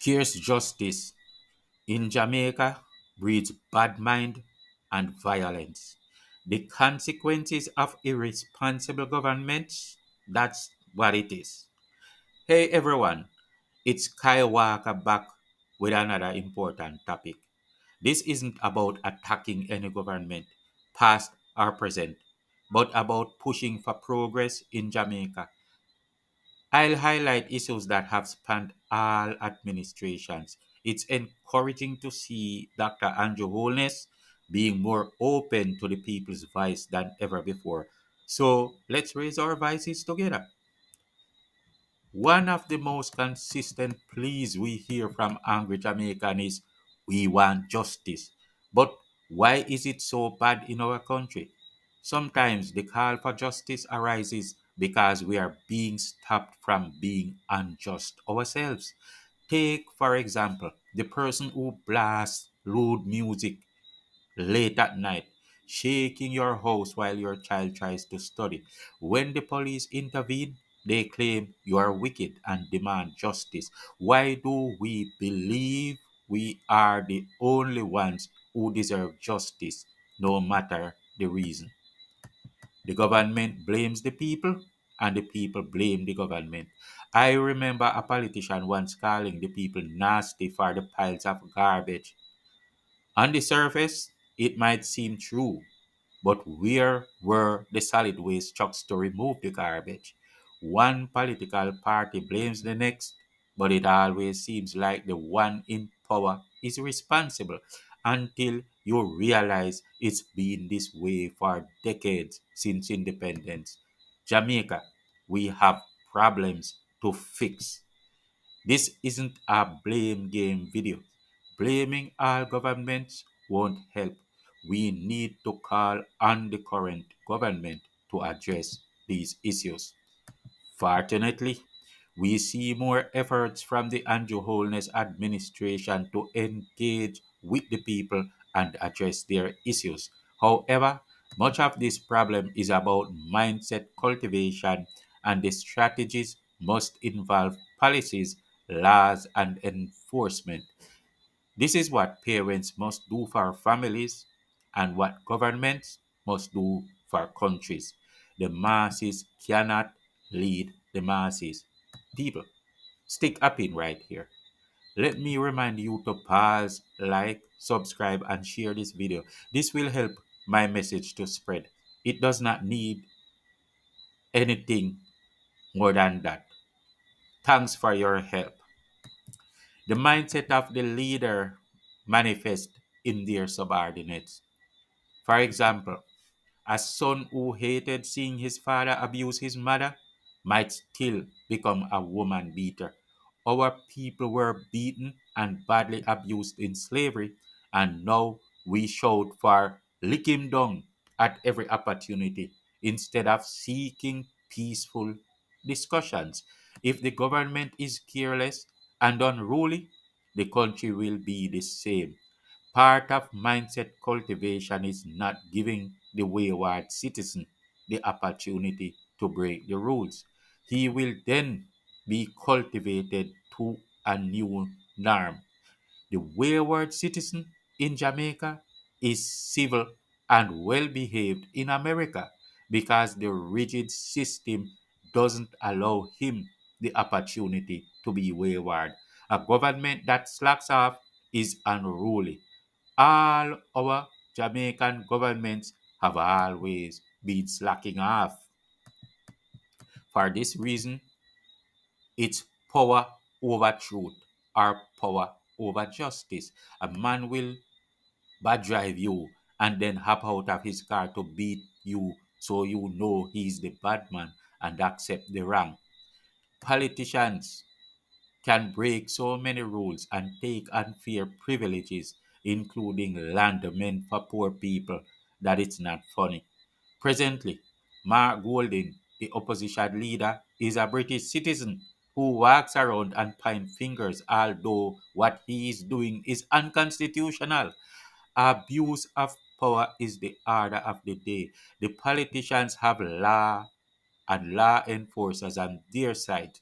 Scarce justice in Jamaica breeds bad mind and violence. The consequences of irresponsible governments, that's what it is. Hey everyone, it's SkyWalker back with another important topic. This isn't about attacking any government, past or present, but about pushing for progress in Jamaica. I'll highlight issues that have spanned all administrations. It's encouraging to see Dr. Andrew Holness being more open to the people's voice than ever before. So let's raise our voices together. One of the most consistent pleas we hear from angry Jamaicans is we want justice. But why is it so bad in our country? Sometimes the call for justice arises because we are being stopped from being unjust ourselves. Take, for example, the person who blasts lewd music late at night, shaking your house while your child tries to study. When the police intervene, they claim you are wicked and demand justice. Why do we believe we are the only ones who deserve justice, no matter the reason? The government blames the people, and the people blame the government. I remember a politician once calling the people nasty for the piles of garbage. On the surface, it might seem true, but where were the solid waste trucks to remove the garbage? One political party blames the next, but it always seems like the one in power is responsible until you realize it's been this way for decades since independence. Jamaica, we have problems to fix. This isn't a blame game video. Blaming all governments won't help. We need to call on the current government to address these issues. Fortunately, we see more efforts from the Andrew Holness administration to engage with the people and address their issues. However, much of this problem is about mindset cultivation, and the strategies must involve policies, laws, and enforcement. This is what parents must do for families and what governments must do for countries. The masses cannot lead the masses. People, stick a pin right here. Let me remind you to pause, like, subscribe, and share this video. This will help my message to spread. It does not need anything more than that. Thanks for your help. The mindset of the leader manifests in their subordinates. For example, a son who hated seeing his father abuse his mother might still become a woman beater. Our people were beaten and badly abused in slavery, and now we shout for lick him down at every opportunity instead of seeking peaceful discussions. If the government is careless and unruly, the country will be the same. Part of mindset cultivation is not giving the wayward citizen the opportunity to break the rules. He will then be cultivated to a new norm. The wayward citizen in Jamaica is civil and well behaved in America because the rigid system doesn't allow him the opportunity to be wayward. A government that slacks off is unruly. All our Jamaican governments have always been slacking off. For this reason, it's power over truth or power over justice. A man will bad drive you and then hop out of his car to beat you so you know he's the bad man and accept the wrong. Politicians can break so many rules and take unfair privileges, including land meant for poor people, that it's not funny. Presently, Mark Golding, the opposition leader, is a British citizen who walks around and points fingers, although what he is doing is unconstitutional. Abuse of power is the order of the day. The politicians have law and law enforcers on their side.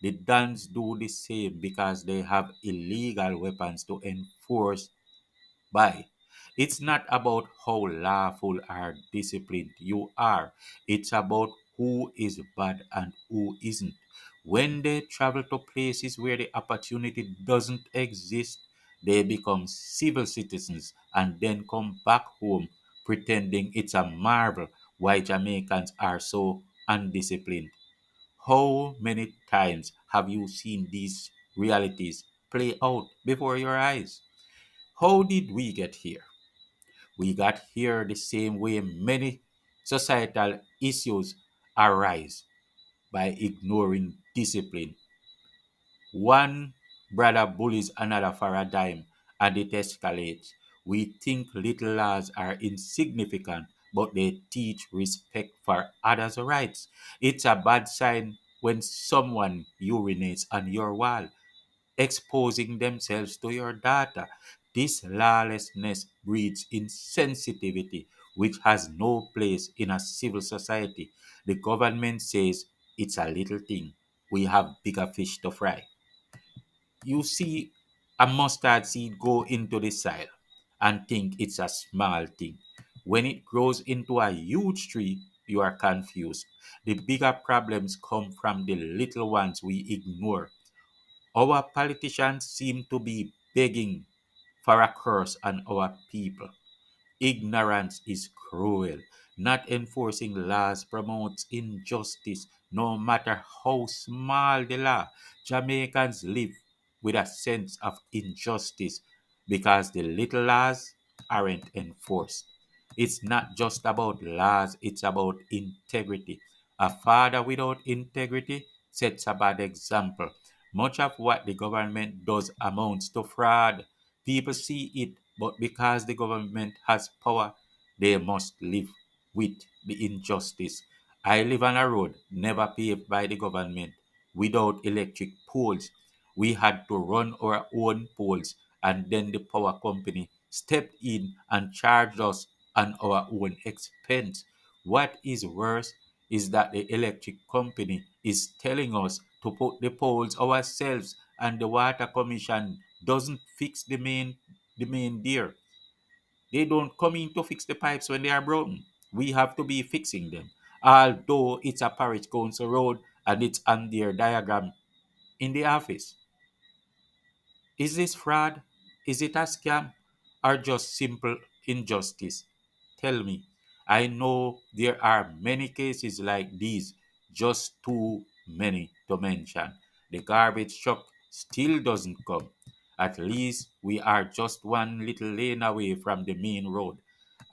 The Dons do the same because they have illegal weapons to enforce by. It's not about how lawful or disciplined you are. It's about who is bad and who isn't. When they travel to places where the opportunity doesn't exist, they become civil citizens and then come back home pretending it's a marvel why Jamaicans are so undisciplined. How many times have you seen these realities play out before your eyes? How did we get here? We got here the same way many societal issues arise, by ignoring discipline. One brother bullies another for a dime and it escalates. We think little laws are insignificant, but they teach respect for others' rights. It's a bad sign when someone urinates on your wall, exposing themselves to your data. This lawlessness breeds insensitivity, which has no place in a civil society. The government says it's a little thing. We have bigger fish to fry. You see a mustard seed go into the soil and think it's a small thing. When it grows into a huge tree, you are confused. The bigger problems come from the little ones we ignore. Our politicians seem to be begging for a curse on our people. Ignorance is cruel. Not enforcing laws promotes injustice, no matter how small the law. Jamaicans live with a sense of injustice because the little laws aren't enforced. It's not just about laws, it's about integrity. A father without integrity sets a bad example. Much of what the government does amounts to fraud. People see it, but because the government has power, they must live with the injustice. I live on a road never paved by the government, without electric poles. We had to run our own poles, and then the power company stepped in and charged us on our own expense. What is worse is that the electric company is telling us to put the poles ourselves, and the water commission doesn't fix the main there. They don't come in to fix the pipes when they are broken. We have to be fixing them. Although it's a parish council road and it's on their diagram in the office. Is this fraud? Is it a scam? Or just simple injustice? Tell me. I know there are many cases like these, just too many to mention. The garbage truck still doesn't come. At least we are just one little lane away from the main road.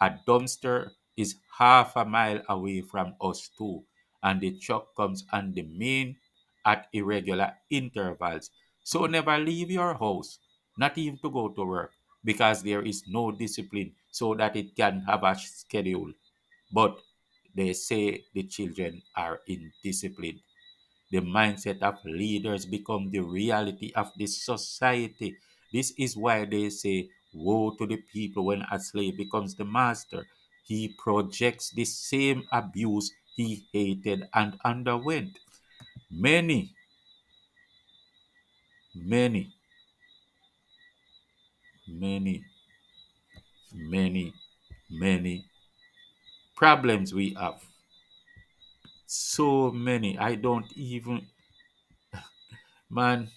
A dumpster is half a mile away from us too, and the truck comes on the main at irregular intervals. So never leave your house, not even to go to work, because there is no discipline so that it can have a schedule. But they say the children are indisciplined. The mindset of leaders become the reality of the society. This is why they say, woe to the people when a slave becomes the master. He projects the same abuse he hated and underwent. Many, many, many, many, many problems we have. So many. I don't even, man,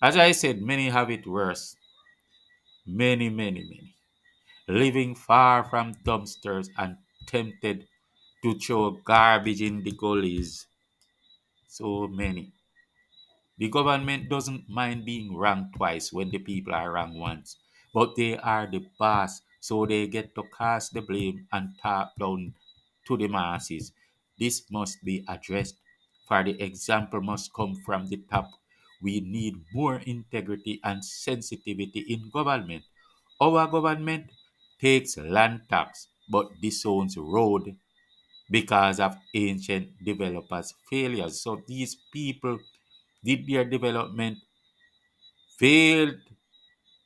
as I said, many have it worse. Many, many, many. Living far from dumpsters and tempted to throw garbage in the gullies. So many. The government doesn't mind being wrong twice when the people are wrong once, but they are the boss, so they get to cast the blame and talk down to the masses. This must be addressed, for the example must come from the top. We need more integrity and sensitivity in government. Our government takes land tax but disowns road because of ancient developers' failures. So these people did their development, failed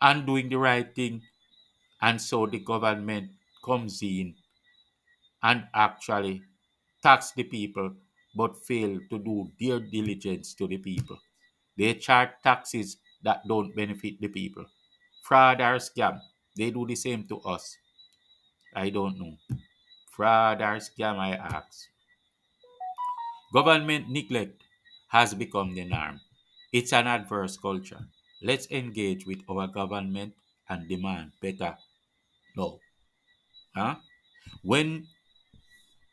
on doing the right thing, and so the government comes in and actually tax the people, but fail to do their diligence to the people. They charge taxes that don't benefit the people. Fraud or scam, they do the same to us. I don't know. Fraud or scam, I ask. Government neglect has become the norm. It's an adverse culture. Let's engage with our government and demand better. No. Huh? When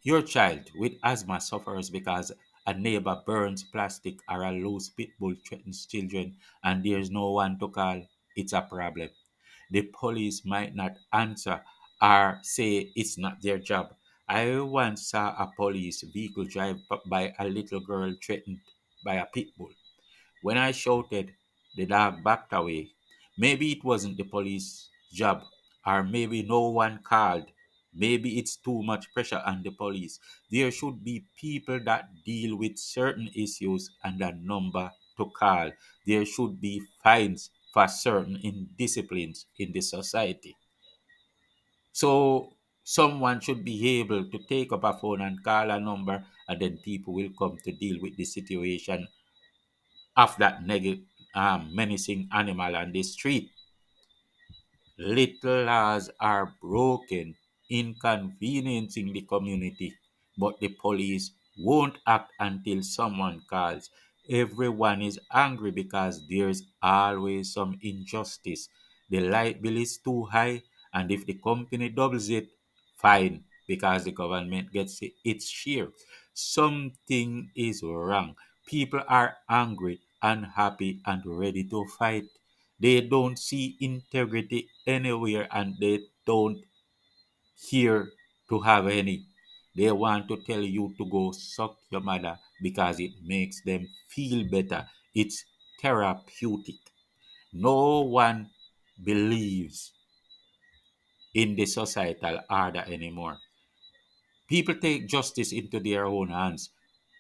your child with asthma suffers because a neighbor burns plastic or a loose pit bull threatens children and there's no one to call, it's a problem. The police might not answer or say it's not their job. I once saw a police vehicle drive by a little girl threatened by a pit bull. When I shouted, the dog backed away. Maybe it wasn't the police job, or maybe no one called. Maybe it's too much pressure on the police. There should be people that deal with certain issues and a number to call. There should be fines for certain indisciplines in the society. So someone should be able to take up a phone and call a number, and then people will come to deal with the situation of that menacing animal on the street. Little laws are broken, inconveniencing the community, but the police won't act until someone calls. Everyone is angry because there's always some injustice. The light bill is too high, and if the company doubles it, fine, because the government gets its share. Something is wrong. People are angry, unhappy, and ready to fight. They don't see integrity anywhere and they don't hear to have any. They want to tell you to go suck your mother because it makes them feel better. It's therapeutic. No one believes in the societal order anymore. People take justice into their own hands,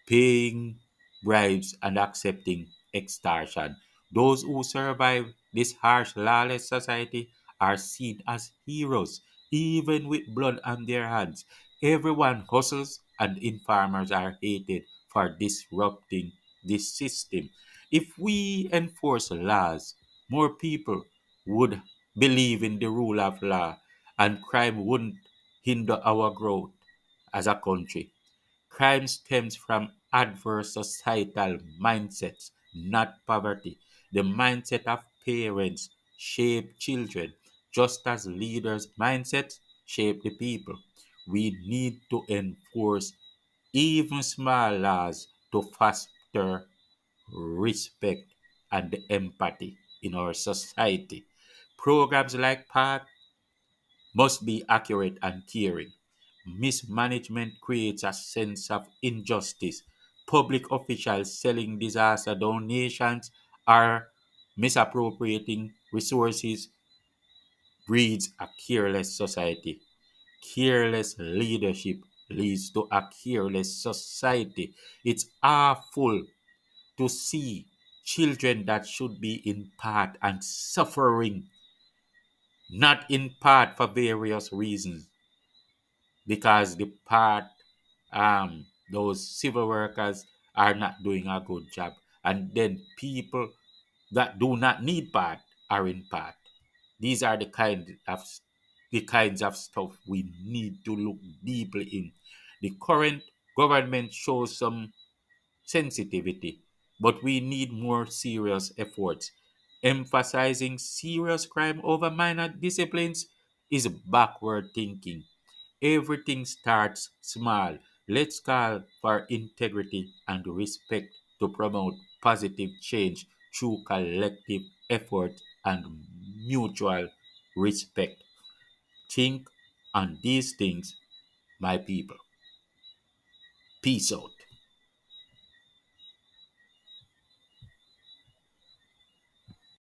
paying bribes and accepting extortion. Those who survive this harsh, lawless society are seen as heroes, even with blood on their hands. Everyone hustles, and informers are hated for disrupting this system. If we enforce laws, more people would believe in the rule of law, and crime wouldn't hinder our growth as a country. Crime stems from adverse societal mindsets, not poverty. The mindset of parents shape children, just as leaders' mindsets shape the people. We need to enforce even small laws to foster respect and empathy in our society. Programs like PATH must be accurate and caring. Mismanagement creates a sense of injustice. Public officials selling disaster donations or misappropriating resources breeds a careless society. Careless leadership leads to a careless society. It's awful to see children that should be in part and suffering, not in part for various reasons because the part those civil workers are not doing a good job, and then people that do not need part are in part. These are the kinds of stuff we need to look deeply in. The current government shows some sensitivity, but we need more serious efforts. Emphasizing serious crime over minor disciplines is backward thinking. Everything starts small. Let's call for integrity and respect to promote positive change through collective effort and mutual respect. Think on these things, my people. Peace out.